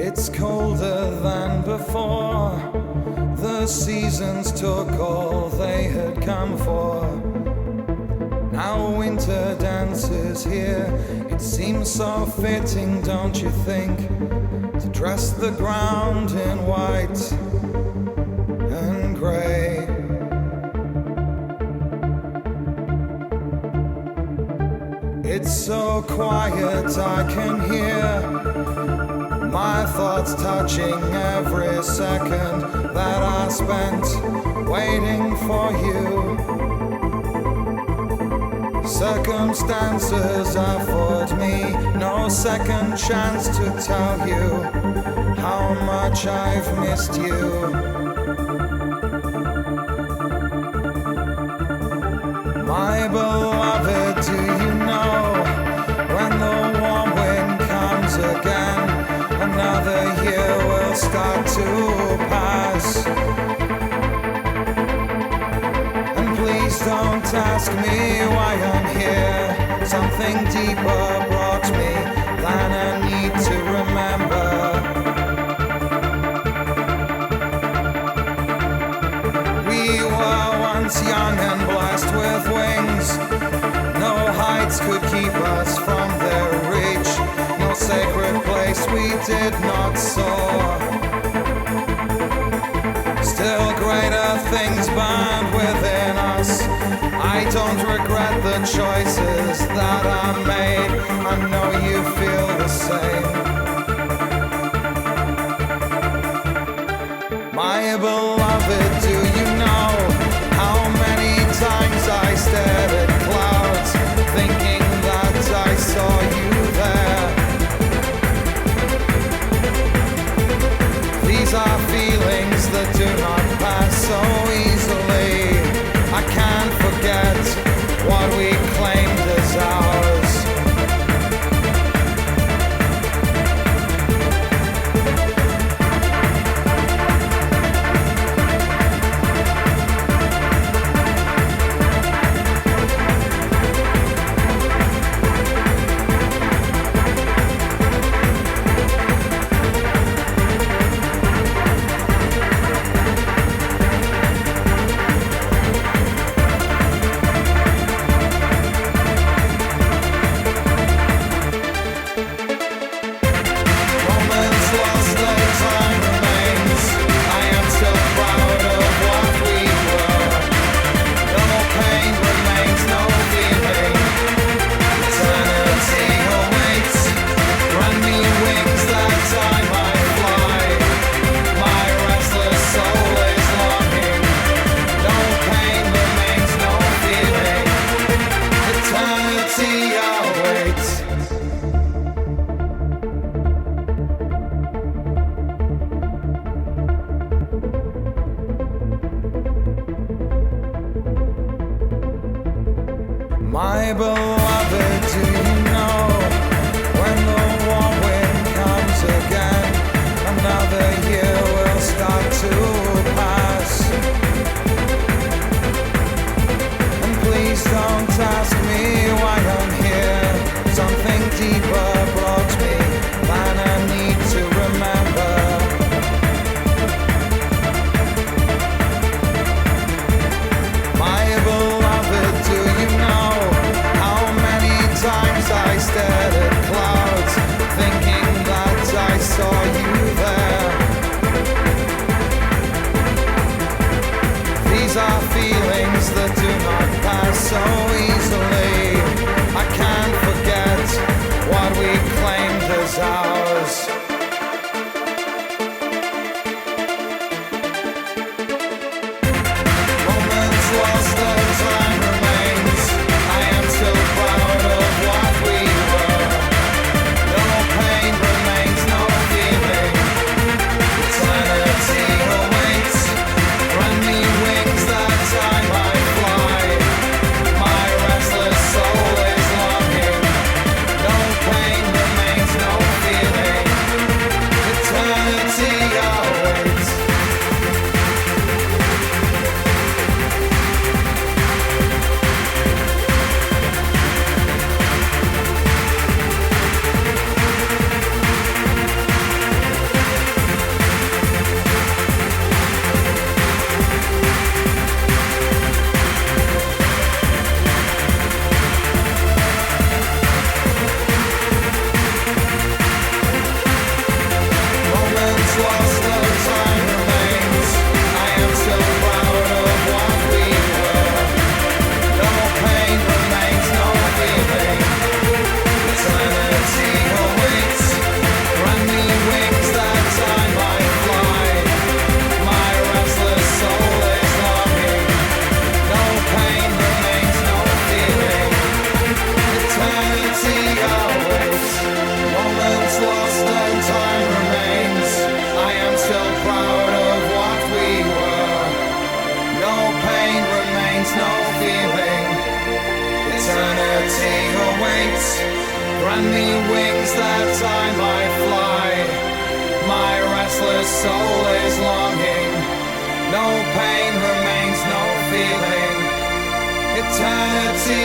It's colder than before. The seasons took all they had come for. Now winter dances here. It seems so fitting, don't you think, to dress the ground in white and grey. It's so quiet I can hear my thoughts touching every second that I spent waiting for you. Circumstances afford me no second chance to tell you how much I've missed you. My beloved, do you know when the warm wind comes again, another year will start to pass? And please don't ask me why I'm here. Something deeper brought me than a need to remember. We were once young and blessed with wings. No heights could keep us from their reach. No sacred place we did not soar. Still greater things burned within us. I don't regret the choices that I made. I know you feel the same. My beloved, do you know how many times I stared at clouds, thinking that I saw you there? These are feelings that do not pass so easily. I can't forget what we claimed as ours. My beloved, do you know when the warm wind comes again, another year will start to pass? And please don't ask me why I'm here. Something deeper brought me than I need to remember. My beloved, do you know how many times I stared at clouds, thinking that I saw you there? These are feelings that do not pass so easily. I can't forget what we claimed as ours. Moments lost and time remains. I am still proud of what we were. No pain remains, no feeling. Eternity awaits. Grant me wings that time I fly. My restless remains no feeling. Eternity awaits. Grant me wings that I might fly. My restless soul is longing. No pain remains, no feeling. Eternity